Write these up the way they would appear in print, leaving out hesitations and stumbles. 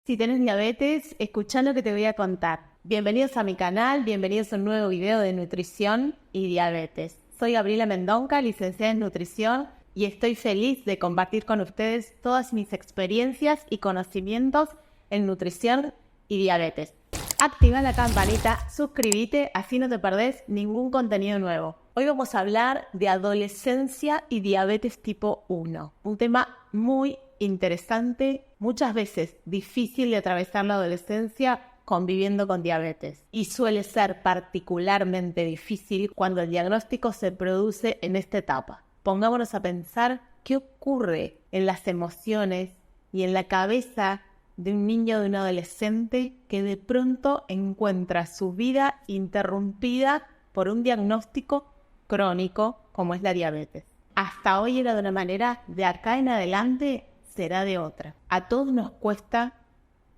Si tenés diabetes, escuchá lo que te voy a contar. Bienvenidos a mi canal, bienvenidos a un nuevo video de nutrición y diabetes. Soy Gabriela Mendonca, licenciada en nutrición, y estoy feliz de compartir con ustedes todas mis experiencias y conocimientos en nutrición y diabetes. Activa la campanita, suscríbete, así no te perdés ningún contenido nuevo. Hoy vamos a hablar de adolescencia y diabetes tipo 1, un tema muy interesante, muchas veces difícil de atravesar la adolescencia conviviendo con diabetes, y suele ser particularmente difícil cuando el diagnóstico se produce en esta etapa. Pongámonos a pensar qué ocurre en las emociones y en la cabeza de un niño o de un adolescente que de pronto encuentra su vida interrumpida por un diagnóstico crónico como es la diabetes. Hasta hoy era de una manera, de acá en adelante será de otra. A todos nos cuesta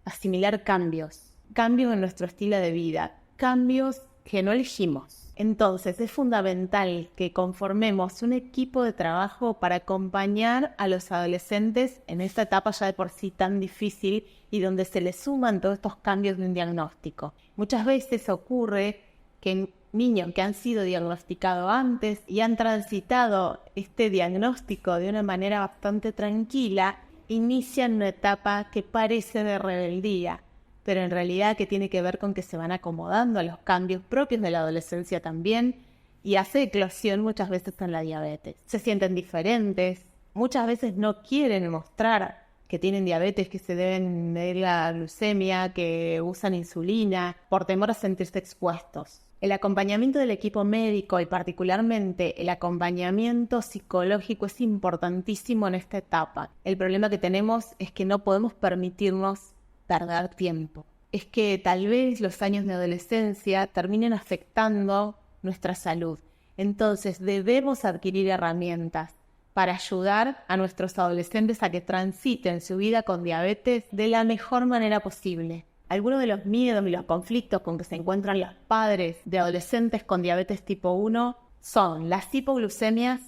asimilar cambios en nuestro estilo de vida, cambios que no elegimos. Entonces es fundamental que conformemos un equipo de trabajo para acompañar a los adolescentes en esta etapa ya de por sí tan difícil y donde se les suman todos estos cambios de un diagnóstico. Muchas veces ocurre que niños que han sido diagnosticados antes y han transitado este diagnóstico de una manera bastante tranquila, inician una etapa que parece de rebeldía, pero en realidad que tiene que ver con que se van acomodando a los cambios propios de la adolescencia también, y hace eclosión muchas veces en la diabetes. Se sienten diferentes, muchas veces no quieren mostrar que tienen diabetes, que se deben medir la glucemia, que usan insulina, por temor a sentirse expuestos. El acompañamiento del equipo médico y particularmente el acompañamiento psicológico es importantísimo en esta etapa. El problema que tenemos es que no podemos permitirnos perder tiempo. Es que tal vez los años de adolescencia terminen afectando nuestra salud. Entonces debemos adquirir herramientas para ayudar a nuestros adolescentes a que transiten su vida con diabetes de la mejor manera posible. Algunos de los miedos y los conflictos con que se encuentran los padres de adolescentes con diabetes tipo 1 son las hipoglucemias,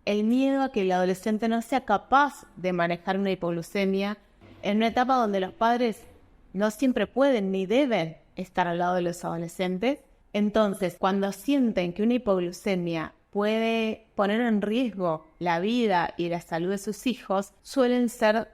el miedo a que el adolescente no sea capaz de manejar una hipoglucemia en una etapa donde los padres no siempre pueden ni deben estar al lado de los adolescentes. Entonces, cuando sienten que una hipoglucemia puede poner en riesgo la vida y la salud de sus hijos, suelen ser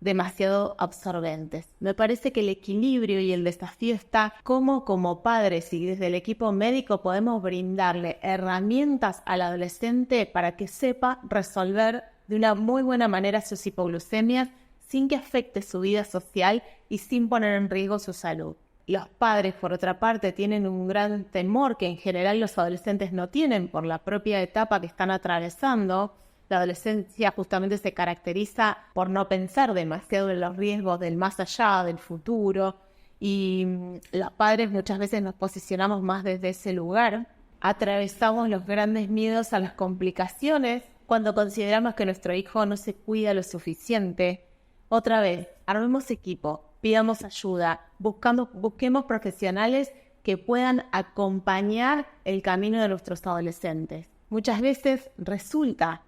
demasiado absorbentes. Me parece que el equilibrio y el desafío está cómo como padres y desde el equipo médico podemos brindarle herramientas al adolescente para que sepa resolver de una muy buena manera sus hipoglucemias sin que afecte su vida social y sin poner en riesgo su salud. Los padres, por otra parte, tienen un gran temor que en general los adolescentes no tienen por la propia etapa que están atravesando. La adolescencia justamente se caracteriza por no pensar demasiado en los riesgos del más allá, del futuro, y los padres muchas veces nos posicionamos más desde ese lugar. Atravesamos los grandes miedos a las complicaciones cuando consideramos que nuestro hijo no se cuida lo suficiente. Otra vez, armemos equipo, pidamos ayuda, busquemos profesionales que puedan acompañar el camino de nuestros adolescentes. Muchas veces resulta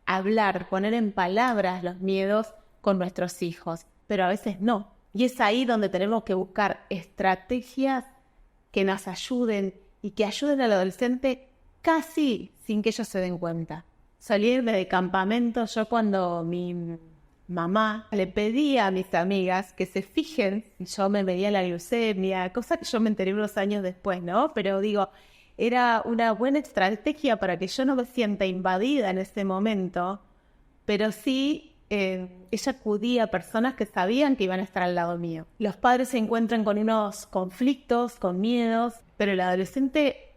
hablar, poner en palabras los miedos con nuestros hijos, pero a veces no. Y es ahí donde tenemos que buscar estrategias que nos ayuden y que ayuden al adolescente casi sin que ellos se den cuenta. Solía irme de campamento yo cuando mi mamá le pedía a mis amigas que se fijen, yo me medía la glucemia, cosa que yo me enteré unos años después, ¿no? Pero digo, era una buena estrategia para que yo no me sienta invadida en ese momento, pero sí ella acudía a personas que sabían que iban a estar al lado mío. Los padres se encuentran con unos conflictos, con miedos, pero el adolescente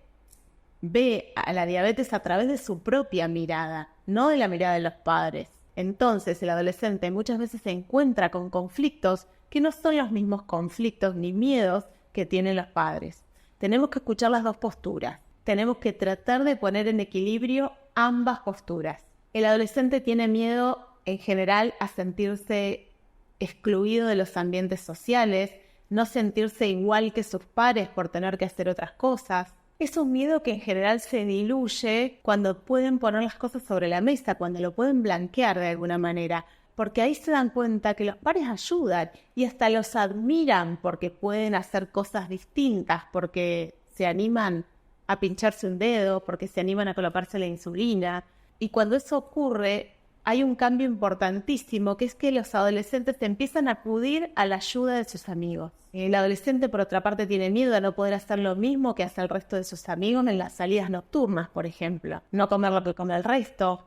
ve a la diabetes a través de su propia mirada, no de la mirada de los padres. Entonces el adolescente muchas veces se encuentra con conflictos que no son los mismos conflictos ni miedos que tienen los padres. Tenemos que escuchar las dos posturas. Tenemos que tratar de poner en equilibrio ambas posturas. El adolescente tiene miedo en general a sentirse excluido de los ambientes sociales, no sentirse igual que sus pares por tener que hacer otras cosas. Es un miedo que en general se diluye cuando pueden poner las cosas sobre la mesa, cuando lo pueden blanquear de alguna manera, porque ahí se dan cuenta que los padres ayudan y hasta los admiran porque pueden hacer cosas distintas, porque se animan a pincharse un dedo, porque se animan a colocarse la insulina. Y cuando eso ocurre, hay un cambio importantísimo, que es que los adolescentes empiezan a acudir a la ayuda de sus amigos. El adolescente, por otra parte, tiene miedo a no poder hacer lo mismo que hace el resto de sus amigos en las salidas nocturnas, por ejemplo. No comer lo que come el resto,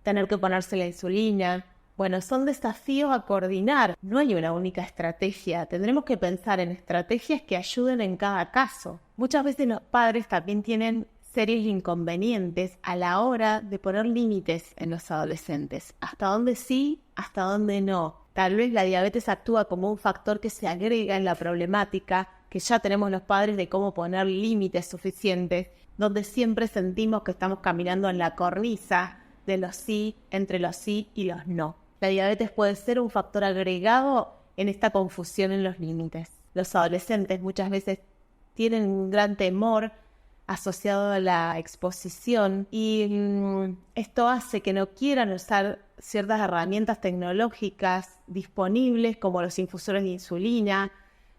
tener que ponerse la insulina. Bueno, son desafíos a coordinar. No hay una única estrategia. Tendremos que pensar en estrategias que ayuden en cada caso. Muchas veces los padres también tienen serios inconvenientes a la hora de poner límites en los adolescentes. Hasta dónde sí, hasta dónde no. Tal vez la diabetes actúa como un factor que se agrega en la problemática que ya tenemos los padres de cómo poner límites suficientes, donde siempre sentimos que estamos caminando en la cornisa de los sí, entre los sí y los no. La diabetes puede ser un factor agregado en esta confusión en los límites. Los adolescentes muchas veces tienen un gran temor asociado a la exposición y esto hace que no quieran usar ciertas herramientas tecnológicas disponibles como los infusores de insulina,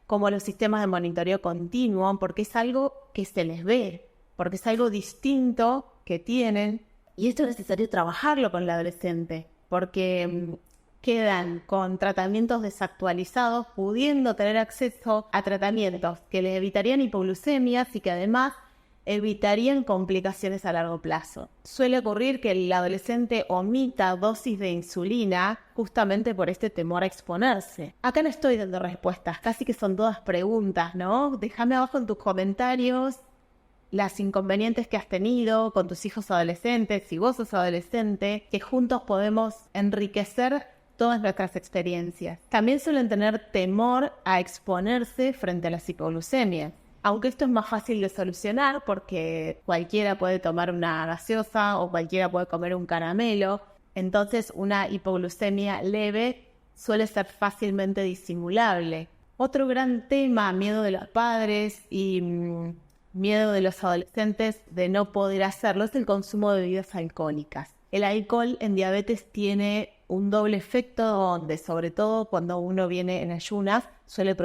como los sistemas de monitoreo continuo, porque es algo que se les ve, porque es algo distinto que tienen y esto es necesario trabajarlo con el adolescente, porque quedan con tratamientos desactualizados, pudiendo tener acceso a tratamientos que les evitarían hipoglucemias y que además evitarían complicaciones a largo plazo. Suele ocurrir que el adolescente omita dosis de insulina justamente por este temor a exponerse. Acá no estoy dando respuestas, casi que son todas preguntas, ¿no? Déjame abajo en tus comentarios las inconvenientes que has tenido con tus hijos adolescentes, si vos sos adolescente, que juntos podemos enriquecer todas nuestras experiencias. También suelen tener temor a exponerse frente a las hipoglucemias. Aunque esto es más fácil de solucionar porque cualquiera puede tomar una gaseosa o cualquiera puede comer un caramelo, entonces una hipoglucemia leve suele ser fácilmente disimulable. Otro gran tema, miedo de los padres y miedo de los adolescentes de no poder hacerlo, es el consumo de bebidas alcohólicas. El alcohol en diabetes tiene un doble efecto donde, sobre todo cuando uno viene en ayunas, suele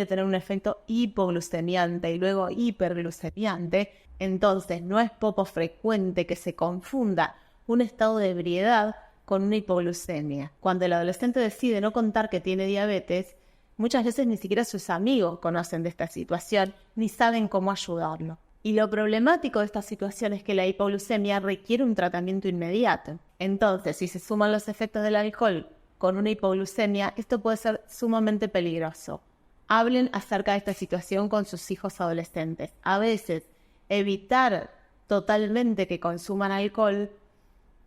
tener un efecto hipoglucemiante y luego hiperglucemiante. Entonces, no es poco frecuente que se confunda un estado de ebriedad con una hipoglucemia. Cuando el adolescente decide no contar que tiene diabetes, muchas veces ni siquiera sus amigos conocen de esta situación ni saben cómo ayudarlo. Y lo problemático de esta situación es que la hipoglucemia requiere un tratamiento inmediato. Entonces, si se suman los efectos del alcohol con una hipoglucemia, esto puede ser sumamente peligroso. Hablen acerca de esta situación con sus hijos adolescentes. A veces, evitar totalmente que consuman alcohol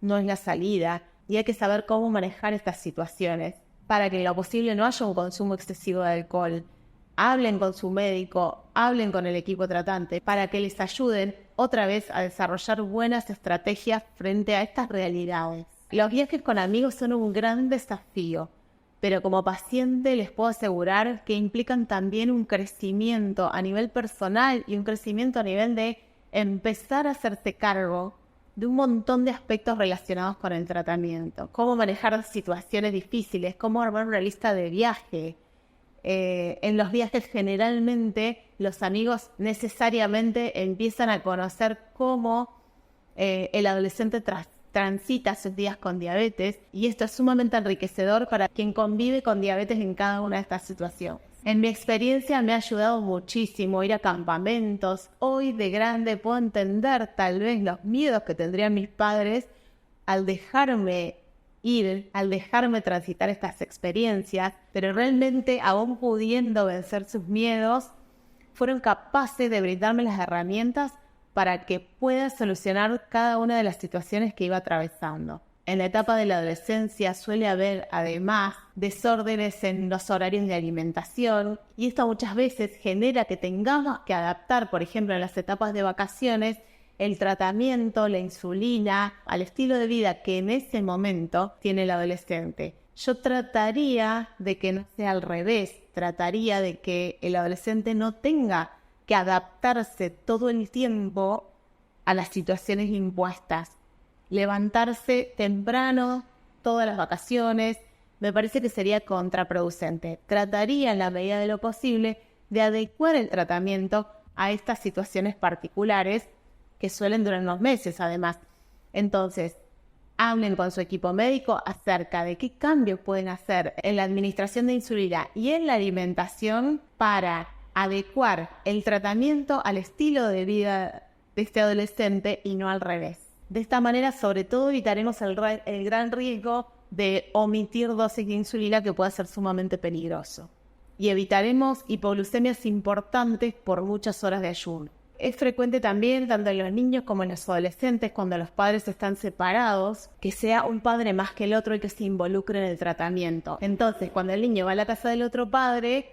no es la salida y hay que saber cómo manejar estas situaciones para que en lo posible no haya un consumo excesivo de alcohol. Hablen con su médico, hablen con el equipo tratante para que les ayuden otra vez a desarrollar buenas estrategias frente a estas realidades. Los viajes con amigos son un gran desafío, pero como paciente les puedo asegurar que implican también un crecimiento a nivel personal y un crecimiento a nivel de empezar a hacerse cargo de un montón de aspectos relacionados con el tratamiento. Cómo manejar situaciones difíciles, cómo armar una lista de viaje. En los viajes generalmente los amigos necesariamente empiezan a conocer cómo el adolescente transita sus días con diabetes y esto es sumamente enriquecedor para quien convive con diabetes en cada una de estas situaciones. En mi experiencia me ha ayudado muchísimo ir a campamentos. Hoy de grande puedo entender tal vez los miedos que tendrían mis padres al dejarme ir, al dejarme transitar estas experiencias, pero realmente aún pudiendo vencer sus miedos, fueron capaces de brindarme las herramientas para que pueda solucionar cada una de las situaciones que iba atravesando. En la etapa de la adolescencia suele haber, además, desórdenes en los horarios de alimentación y esto muchas veces genera que tengamos que adaptar, por ejemplo, en las etapas de vacaciones, el tratamiento, la insulina, al estilo de vida que en ese momento tiene el adolescente. Yo trataría de que no sea al revés, trataría de que el adolescente no tenga que adaptarse todo el tiempo a las situaciones impuestas. Levantarse temprano todas las vacaciones, me parece que sería contraproducente. Trataría en la medida de lo posible de adecuar el tratamiento a estas situaciones particulares que suelen durar unos meses además. Entonces, hablen con su equipo médico acerca de qué cambios pueden hacer en la administración de insulina y en la alimentación para adecuar el tratamiento al estilo de vida de este adolescente y no al revés. De esta manera, sobre todo, evitaremos el gran riesgo de omitir dosis de insulina que pueda ser sumamente peligroso. Y evitaremos hipoglucemias importantes por muchas horas de ayuno. Es frecuente también, tanto en los niños como en los adolescentes, cuando los padres están separados, que sea un padre más que el otro y que se involucre en el tratamiento. Entonces, cuando el niño va a la casa del otro padre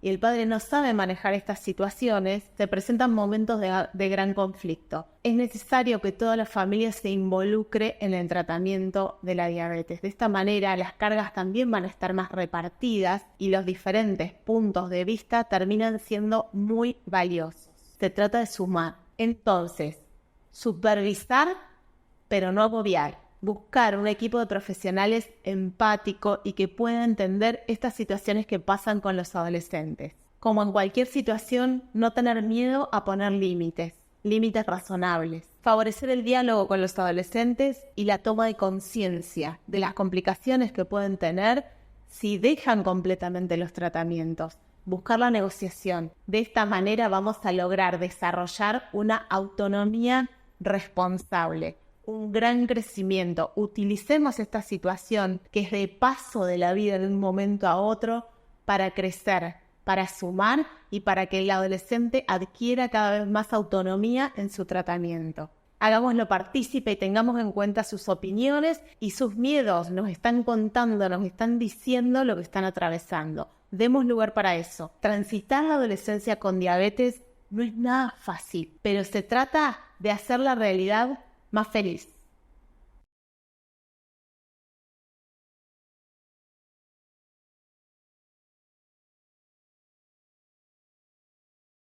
y el padre no sabe manejar estas situaciones, se presentan momentos de gran conflicto. Es necesario que toda la familia se involucre en el tratamiento de la diabetes. De esta manera, las cargas también van a estar más repartidas y los diferentes puntos de vista terminan siendo muy valiosos. Se trata de sumar. Entonces, supervisar, pero no agobiar. Buscar un equipo de profesionales empático y que pueda entender estas situaciones que pasan con los adolescentes. Como en cualquier situación, no tener miedo a poner límites razonables. Favorecer el diálogo con los adolescentes y la toma de conciencia de las complicaciones que pueden tener si dejan completamente los tratamientos. Buscar la negociación. De esta manera vamos a lograr desarrollar una autonomía responsable, un gran crecimiento. Utilicemos esta situación que es de paso de la vida de un momento a otro para crecer, para sumar y para que el adolescente adquiera cada vez más autonomía en su tratamiento. Hagámoslo partícipe y tengamos en cuenta sus opiniones y sus miedos. Nos están contando, nos están diciendo lo que están atravesando. Demos lugar para eso. Transitar la adolescencia con diabetes no es nada fácil, pero se trata de hacer la realidad más feliz.